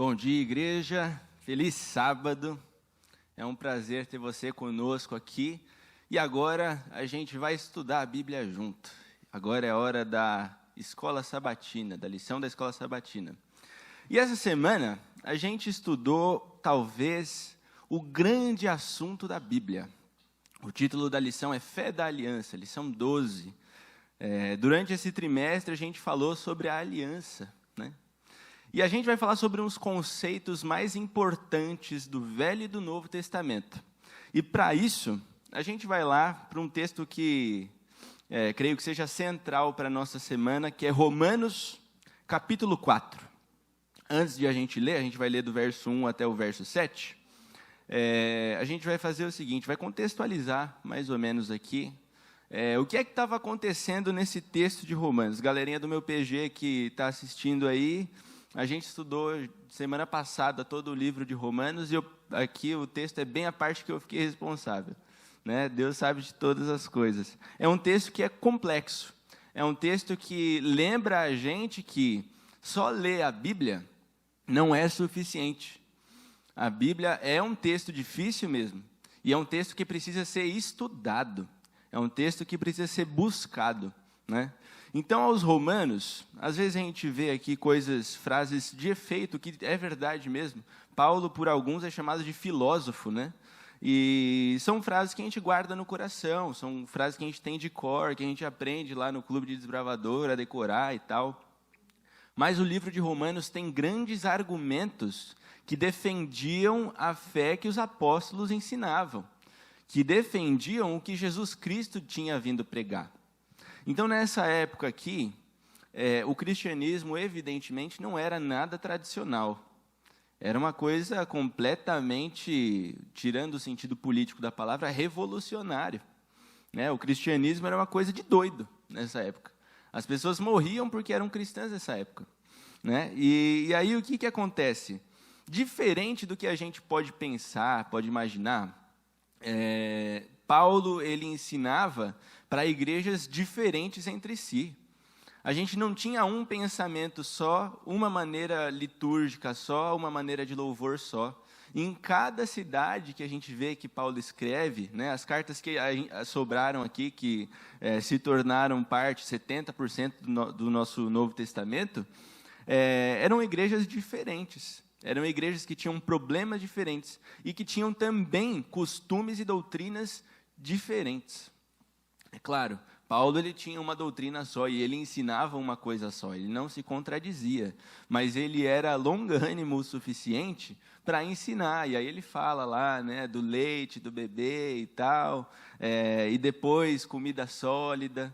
Bom dia, igreja. Feliz sábado. É um prazer ter você conosco aqui. E agora a gente vai estudar a Bíblia junto. Agora é a hora da escola sabatina, da lição da escola sabatina. E essa semana a gente estudou, talvez, o grande assunto da Bíblia. O título da lição é Fé da Aliança, lição 12. Durante esse trimestre a gente falou sobre a aliança, né? E a gente vai falar sobre uns conceitos mais importantes do Velho e do Novo Testamento. E para isso, a gente vai lá para um texto que creio que seja central para a nossa semana, que é Romanos, capítulo 4. Antes de a gente ler, a gente vai ler do verso 1 até o verso 7. A gente vai fazer o seguinte, vai contextualizar mais ou menos aqui o que é que estava acontecendo nesse texto de Romanos. Galerinha do meu PG que está assistindo aí, a gente estudou semana passada todo o livro de Romanos, e aqui o texto é bem a parte que eu fiquei responsável, né? Deus sabe de todas as coisas. É um texto que é complexo, é um texto que lembra a gente que só ler a Bíblia não é suficiente. A Bíblia é um texto difícil mesmo, e é um texto que precisa ser estudado, é um texto que precisa ser buscado, né? Então, aos Romanos, às vezes a gente vê aqui frases de efeito, que é verdade mesmo. Paulo, por alguns, é chamado de filósofo, né? E são frases que a gente guarda no coração, são frases que a gente tem de cor, que a gente aprende lá no clube de desbravador, a decorar e tal. Mas o livro de Romanos tem grandes argumentos que defendiam a fé que os apóstolos ensinavam, que defendiam o que Jesus Cristo tinha vindo pregar. Então, nessa época aqui, o cristianismo, evidentemente, não era nada tradicional. Era uma coisa completamente, tirando o sentido político da palavra, revolucionário, né? O cristianismo era uma coisa de doido nessa época. As pessoas morriam porque eram cristãs nessa época, né? E aí o que acontece? Diferente do que a gente pode pensar, pode imaginar, Paulo ele ensinava para igrejas diferentes entre si. A gente não tinha um pensamento só, uma maneira litúrgica só, uma maneira de louvor só. Em cada cidade que a gente vê que Paulo escreve, né, as cartas que sobraram aqui, que se tornaram parte, 70% do nosso Novo Testamento, eram igrejas diferentes. Eram igrejas que tinham problemas diferentes e que tinham também costumes e doutrinas diferentes. É claro, Paulo ele tinha uma doutrina só e ele ensinava uma coisa só, ele não se contradizia, mas ele era longânimo o suficiente para ensinar, e aí ele fala lá, né, do leite, do bebê e tal, e depois comida sólida.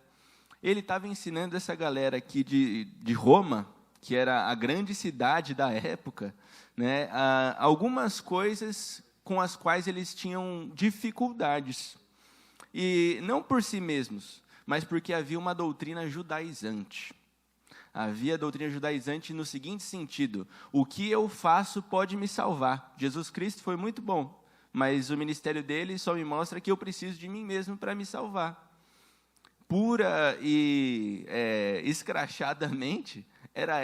Ele estava ensinando essa galera aqui de Roma, que era a grande cidade da época, né, algumas coisas com as quais eles tinham dificuldades. E não por si mesmos, mas porque havia uma doutrina judaizante. Havia doutrina judaizante no seguinte sentido: o que eu faço pode me salvar. Jesus Cristo foi muito bom, mas o ministério dele só me mostra que eu preciso de mim mesmo para me salvar. Pura e escrachadamente, era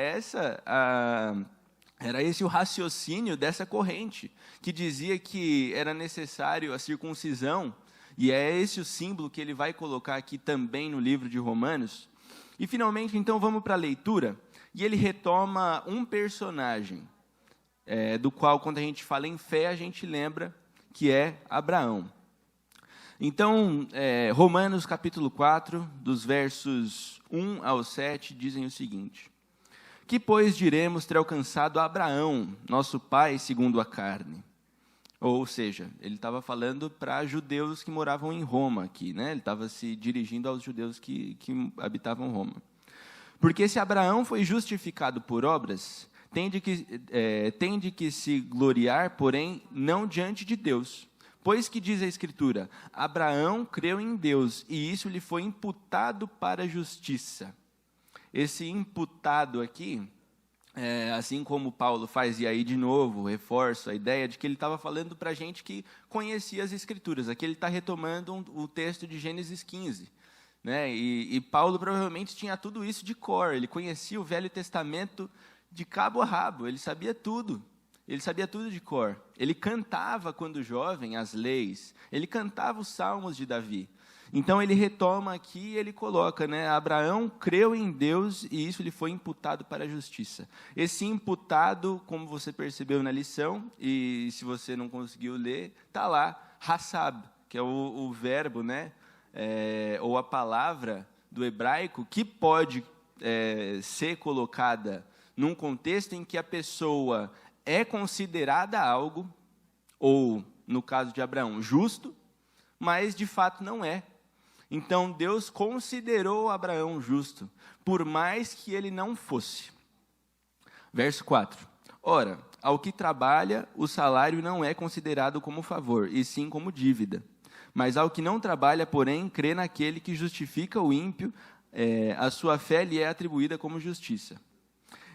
esse o raciocínio dessa corrente, que dizia que era necessário a circuncisão. E é esse o símbolo que ele vai colocar aqui também no livro de Romanos. E, finalmente, então, vamos para a leitura. E ele retoma um personagem, do qual, quando a gente fala em fé, a gente lembra que é Abraão. Então, Romanos, capítulo 4, dos versos 1 ao 7, dizem o seguinte: Que, pois, diremos ter alcançado Abraão, nosso pai, segundo a carne? Ou seja, ele estava falando para judeus que moravam em Roma aqui, né? Ele estava se dirigindo aos judeus que habitavam Roma. Porque se Abraão foi justificado por obras, tem de que se gloriar, porém, não diante de Deus. Pois que diz a Escritura, Abraão creu em Deus, e isso lhe foi imputado para a justiça. Esse imputado aqui, assim como Paulo faz, e aí de novo reforço a ideia de que ele estava falando para a gente que conhecia as Escrituras. Aqui ele está retomando o texto de Gênesis 15. Né? E Paulo provavelmente tinha tudo isso de cor, ele conhecia o Velho Testamento de cabo a rabo, ele sabia tudo. Ele sabia tudo de cor. Ele cantava, quando jovem, as leis. Ele cantava os salmos de Davi. Então, ele retoma aqui e ele coloca, né, Abraão creu em Deus e isso lhe foi imputado para a justiça. Esse imputado, como você percebeu na lição, e se você não conseguiu ler, está lá, hasab, que é o verbo, né, ou a palavra do hebraico, que pode ser colocada num contexto em que a pessoa é considerada algo, ou, no caso de Abraão, justo, mas de fato não é. Então, Deus considerou Abraão justo, por mais que ele não fosse. Verso 4. Ora, ao que trabalha, o salário não é considerado como favor, e sim como dívida. Mas ao que não trabalha, porém, crê naquele que justifica o ímpio, a sua fé lhe é atribuída como justiça.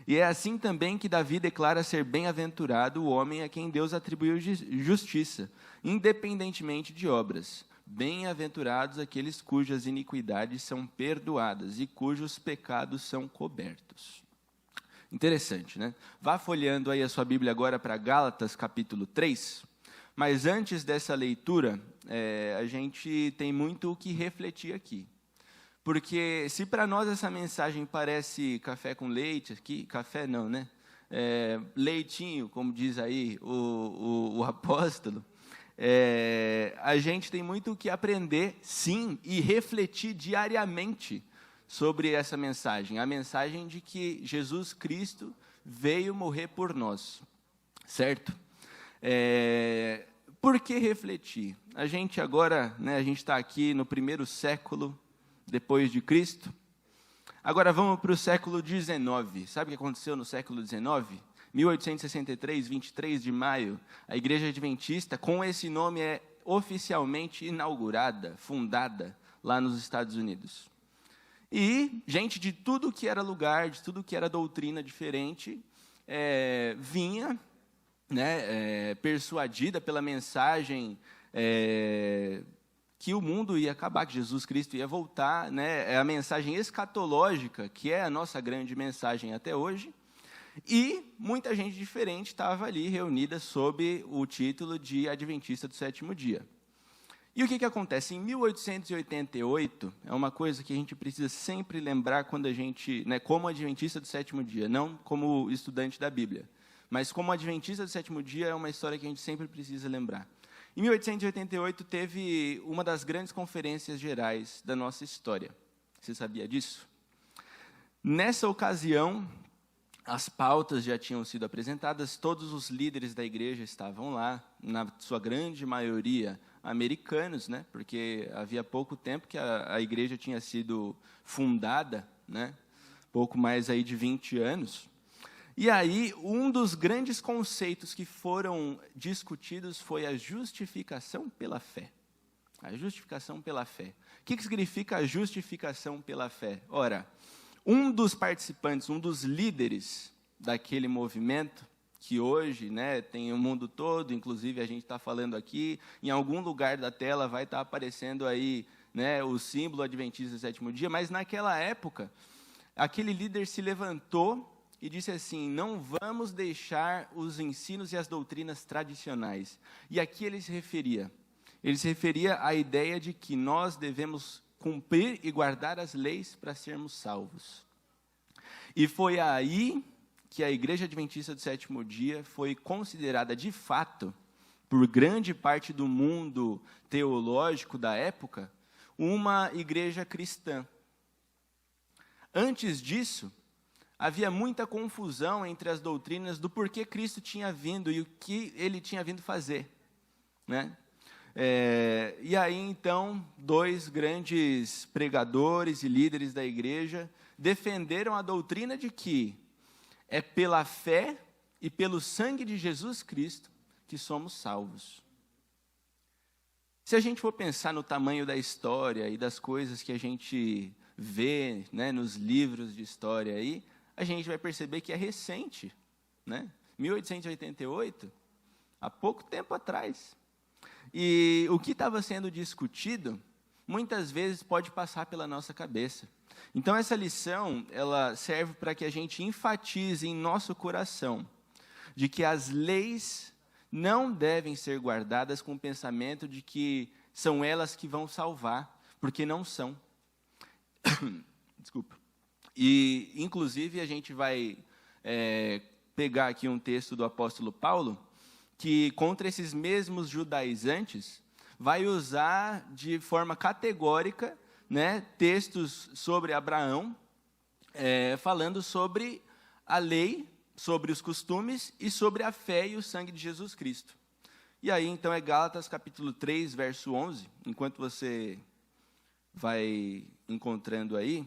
E é assim também que Davi declara ser bem-aventurado o homem a quem Deus atribuiu justiça, independentemente de obras. Bem-aventurados aqueles cujas iniquidades são perdoadas e cujos pecados são cobertos. Interessante, né? Vá folheando aí a sua Bíblia agora para Gálatas, capítulo 3. Mas antes dessa leitura, a gente tem muito o que refletir aqui. Porque se para nós essa mensagem parece café com leite, aqui, café não, né? Leitinho, como diz aí o apóstolo, a gente tem muito o que aprender, sim, e refletir diariamente sobre essa mensagem. A mensagem de que Jesus Cristo veio morrer por nós, certo? Por que refletir? A gente agora, né, a gente está aqui no 1º século depois de Cristo. Agora vamos para o século XIX. Sabe o que aconteceu no século XIX? 1863, 23 de maio, a Igreja Adventista, com esse nome, é oficialmente inaugurada, fundada, lá nos Estados Unidos. E gente de tudo que era lugar, de tudo que era doutrina diferente, vinha, né, persuadida pela mensagem que o mundo ia acabar, que Jesus Cristo ia voltar, né, é a mensagem escatológica, que é a nossa grande mensagem até hoje. E muita gente diferente estava ali reunida sob o título de Adventista do Sétimo Dia. E o que acontece? Em 1888, é uma coisa que a gente precisa sempre lembrar quando a gente, né, como Adventista do Sétimo Dia, não como estudante da Bíblia, mas como Adventista do Sétimo Dia é uma história que a gente sempre precisa lembrar. Em 1888 teve uma das grandes conferências gerais da nossa história. Você sabia disso? Nessa ocasião, as pautas já tinham sido apresentadas, todos os líderes da igreja estavam lá, na sua grande maioria americanos, né? Porque havia pouco tempo que a igreja tinha sido fundada, né? Pouco mais aí de 20 anos. E aí, um dos grandes conceitos que foram discutidos foi a justificação pela fé. A justificação pela fé. O que significa a justificação pela fé? Ora, um dos participantes, um dos líderes daquele movimento, que hoje, né, tem o mundo todo, inclusive a gente está falando aqui, em algum lugar da tela vai estar aparecendo aí, né, o símbolo adventista do sétimo dia, mas naquela época, aquele líder se levantou e disse assim: não vamos deixar os ensinos e as doutrinas tradicionais. E aqui ele se referia à ideia de que nós devemos cumprir e guardar as leis para sermos salvos. E foi aí que a Igreja Adventista do Sétimo Dia foi considerada, de fato, por grande parte do mundo teológico da época, uma igreja cristã. Antes disso, havia muita confusão entre as doutrinas do porquê Cristo tinha vindo e o que ele tinha vindo fazer, né? E aí, então, dois grandes pregadores e líderes da igreja defenderam a doutrina de que é pela fé e pelo sangue de Jesus Cristo que somos salvos. Se a gente for pensar no tamanho da história e das coisas que a gente vê, né, nos livros de história aí, a gente vai perceber que é recente, né? 1888, há pouco tempo atrás. E o que estava sendo discutido, muitas vezes pode passar pela nossa cabeça. Então, essa lição, ela serve para que a gente enfatize em nosso coração de que as leis não devem ser guardadas com o pensamento de que são elas que vão salvar, porque não são. Desculpa. E, inclusive, a gente vai pegar aqui um texto do apóstolo Paulo, que contra esses mesmos judaizantes, vai usar de forma categórica, né, textos sobre Abraão, falando sobre a lei, sobre os costumes e sobre a fé e o sangue de Jesus Cristo. E aí, então, é Gálatas capítulo 3, verso 11. Enquanto você vai encontrando aí,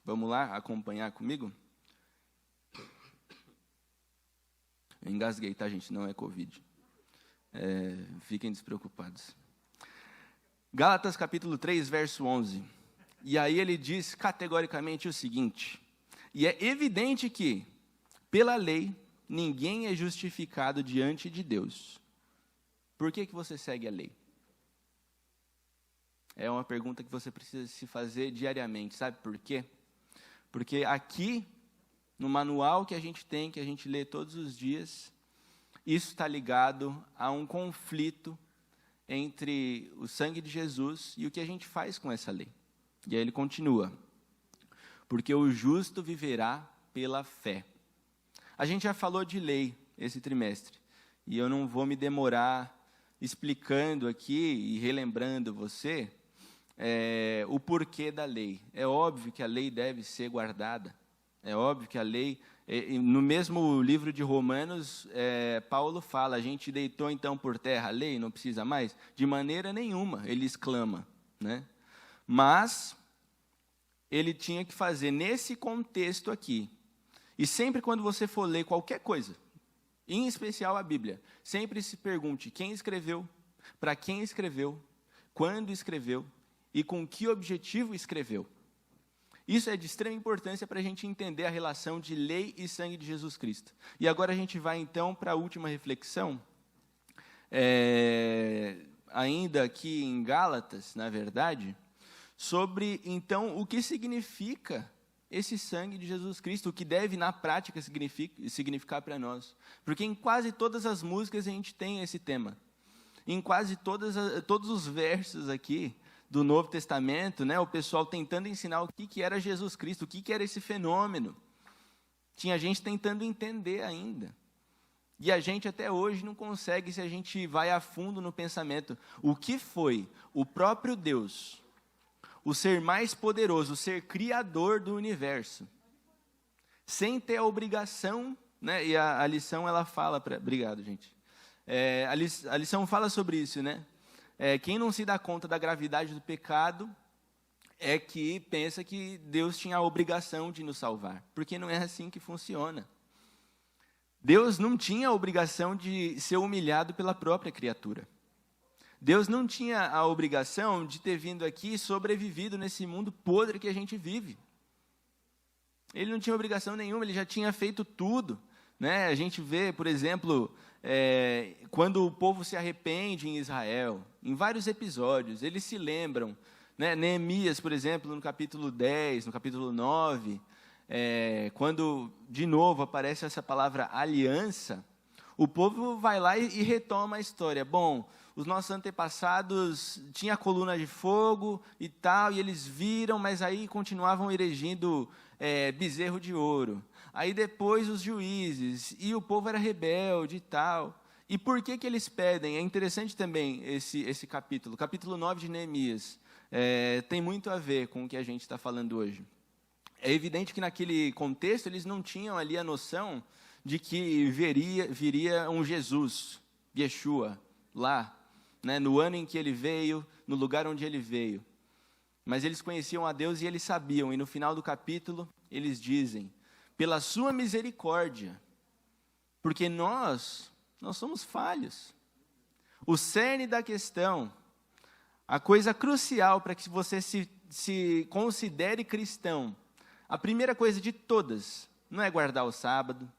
vamos lá acompanhar comigo? Eu engasguei, tá, gente? Não é Covid. Fiquem despreocupados. Gálatas capítulo 3, verso 11. E aí ele diz categoricamente o seguinte: e é evidente que, pela lei, ninguém é justificado diante de Deus. Por que você segue a lei? É uma pergunta que você precisa se fazer diariamente. Sabe por quê? Porque aqui, no manual que a gente tem, que a gente lê todos os dias, isso está ligado a um conflito entre o sangue de Jesus e o que a gente faz com essa lei. E aí ele continua: porque o justo viverá pela fé. A gente já falou de lei esse trimestre, e eu não vou me demorar explicando aqui e relembrando você o porquê da lei. É óbvio que a lei deve ser guardada, é óbvio que a lei, no mesmo livro de Romanos, Paulo fala, a gente deitou então por terra a lei, não precisa mais? De maneira nenhuma, ele exclama, né? Mas ele tinha que fazer nesse contexto aqui. E sempre quando você for ler qualquer coisa, em especial a Bíblia, sempre se pergunte quem escreveu, para quem escreveu, quando escreveu e com que objetivo escreveu. Isso é de extrema importância para a gente entender a relação de lei e sangue de Jesus Cristo. E agora a gente vai então para a última reflexão, ainda aqui em Gálatas, na verdade, sobre então o que significa esse sangue de Jesus Cristo, o que deve, na prática, significar para nós. Porque em quase todas as músicas a gente tem esse tema. Em quase todos os versos aqui do Novo Testamento, né, o pessoal tentando ensinar o que era Jesus Cristo, o que era esse fenômeno. Tinha gente tentando entender ainda. E a gente até hoje não consegue, se a gente vai a fundo no pensamento, o que foi o próprio Deus, o ser mais poderoso, o ser criador do universo, sem ter a obrigação, né? E a lição ela fala, obrigado, gente. A lição fala sobre isso, né? Quem não se dá conta da gravidade do pecado é que pensa que Deus tinha a obrigação de nos salvar, porque não é assim que funciona. Deus não tinha a obrigação de ser humilhado pela própria criatura. Deus não tinha a obrigação de ter vindo aqui e sobrevivido nesse mundo podre que a gente vive. Ele não tinha obrigação nenhuma, ele já tinha feito tudo, né? A gente vê, por exemplo, quando o povo se arrepende em Israel, em vários episódios, eles se lembram, né? Neemias, por exemplo, no capítulo 10, no capítulo 9, quando, de novo, aparece essa palavra aliança, o povo vai lá e retoma a história. Bom, os nossos antepassados tinham a coluna de fogo e tal, e eles viram, mas aí continuavam erigindo bezerro de ouro. Aí depois os juízes, e o povo era rebelde e tal. E por que eles pedem? É interessante também esse capítulo, capítulo 9 de Neemias. Tem muito a ver com o que a gente está falando hoje. É evidente que naquele contexto eles não tinham ali a noção de que viria um Jesus, Yeshua, lá, né, no ano em que ele veio, no lugar onde ele veio. Mas eles conheciam a Deus e eles sabiam, e no final do capítulo eles dizem, pela sua misericórdia, porque nós somos falhos. O cerne da questão, a coisa crucial para que você se considere cristão, a primeira coisa de todas, não é guardar o sábado,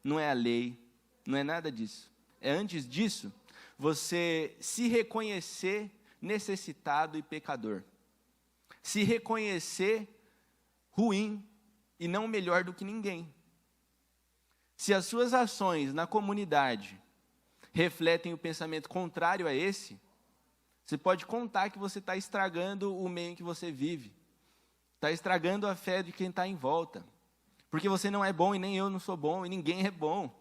não é a lei, não é nada disso. É antes disso, você se reconhecer necessitado e pecador. Se reconhecer ruim e não melhor do que ninguém. Se as suas ações na comunidade refletem o pensamento contrário a esse, você pode contar que você está estragando o meio em que você vive. Está estragando a fé de quem está em volta. Porque você não é bom e nem eu não sou bom e ninguém é bom.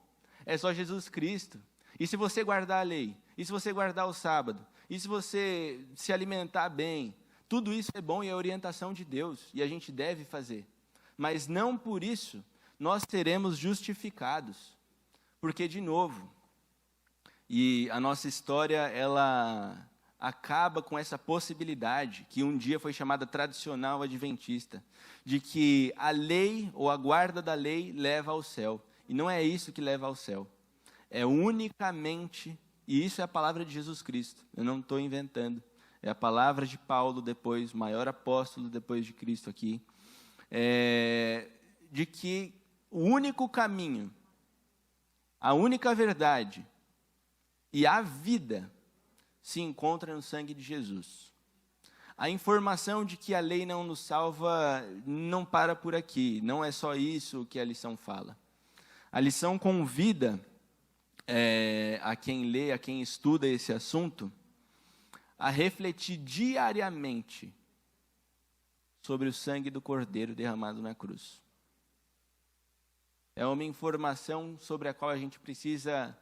É só Jesus Cristo. E se você guardar a lei, e se você guardar o sábado, e se você se alimentar bem, tudo isso é bom e é orientação de Deus. E a gente deve fazer. Mas não por isso nós seremos justificados. Porque, de novo, e a nossa história, ela acaba com essa possibilidade, que um dia foi chamada tradicional adventista, de que a lei ou a guarda da lei leva ao céu. E não é isso que leva ao céu. É unicamente, e isso é a palavra de Jesus Cristo, eu não estou inventando, é a palavra de Paulo depois, maior apóstolo depois de Cristo aqui, de que o único caminho, a única verdade e a vida se encontra no sangue de Jesus. A informação de que a lei não nos salva não para por aqui, não é só isso que a lição fala. A lição convida a quem lê, a quem estuda esse assunto, a refletir diariamente sobre o sangue do Cordeiro derramado na cruz. É uma informação sobre a qual a gente precisa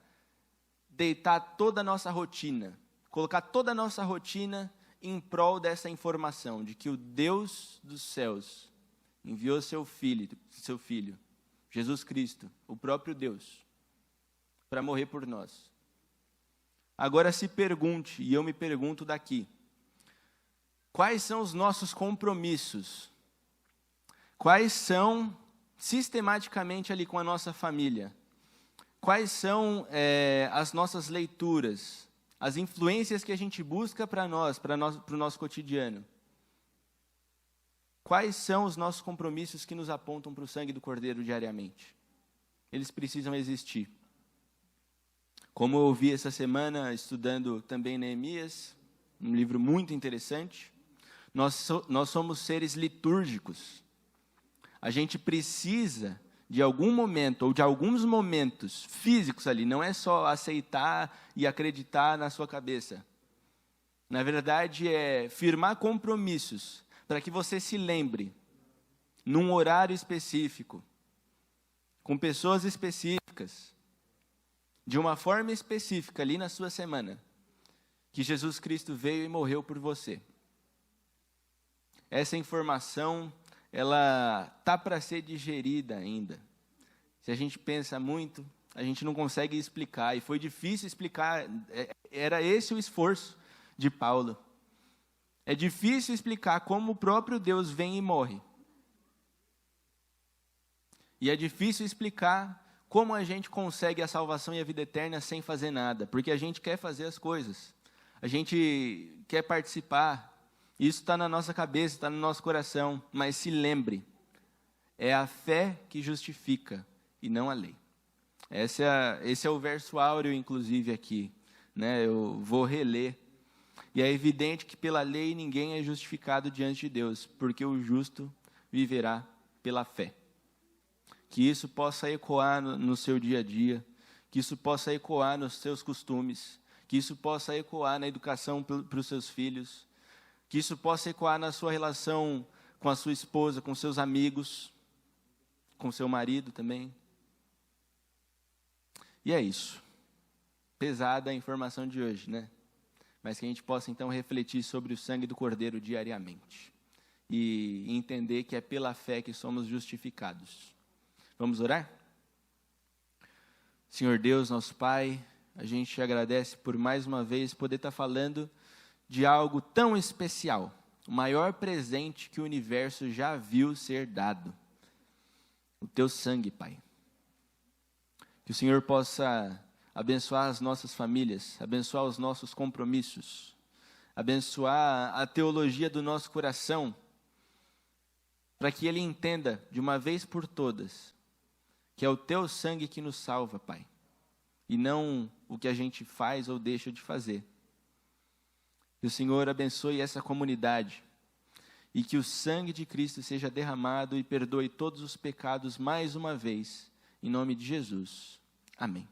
deitar toda a nossa rotina, colocar toda a nossa rotina em prol dessa informação, de que o Deus dos céus enviou seu filho, Jesus Cristo, o próprio Deus, para morrer por nós. Agora se pergunte, e eu me pergunto daqui, quais são os nossos compromissos? Quais são, sistematicamente ali com a nossa família, quais são as nossas leituras, as influências que a gente busca para o nosso cotidiano? Quais são os nossos compromissos que nos apontam para o sangue do Cordeiro diariamente? Eles precisam existir. Como eu ouvi essa semana, estudando também Neemias, um livro muito interessante, nós somos seres litúrgicos. A gente precisa de algum momento, ou de alguns momentos físicos ali, não é só aceitar e acreditar na sua cabeça. Na verdade, é firmar compromissos, para que você se lembre, num horário específico, com pessoas específicas, de uma forma específica, ali na sua semana, que Jesus Cristo veio e morreu por você. Essa informação, ela está para ser digerida ainda. Se a gente pensa muito, a gente não consegue explicar, e foi difícil explicar, era esse o esforço de Paulo. É difícil explicar como o próprio Deus vem e morre. E é difícil explicar como a gente consegue a salvação e a vida eterna sem fazer nada, porque a gente quer fazer as coisas, a gente quer participar, isso está na nossa cabeça, está no nosso coração, mas se lembre, é a fé que justifica e não a lei. Esse é o verso áureo, inclusive, aqui, né? Eu vou reler. E é evidente que pela lei ninguém é justificado diante de Deus, porque o justo viverá pela fé. Que isso possa ecoar no seu dia a dia, que isso possa ecoar nos seus costumes, que isso possa ecoar na educação para os seus filhos, que isso possa ecoar na sua relação com a sua esposa, com seus amigos, com seu marido também. E é isso. Pesada a informação de hoje, né? Mas que a gente possa então refletir sobre o sangue do Cordeiro diariamente e entender que é pela fé que somos justificados. Vamos orar? Senhor Deus, nosso Pai, a gente te agradece por mais uma vez poder estar falando de algo tão especial, o maior presente que o universo já viu ser dado, o teu sangue, Pai. Que o Senhor possa abençoar as nossas famílias, abençoar os nossos compromissos, abençoar a teologia do nosso coração, para que ele entenda de uma vez por todas que é o teu sangue que nos salva, Pai, e não o que a gente faz ou deixa de fazer. Que o Senhor abençoe essa comunidade e que o sangue de Cristo seja derramado e perdoe todos os pecados mais uma vez Em nome de Jesus. Amém.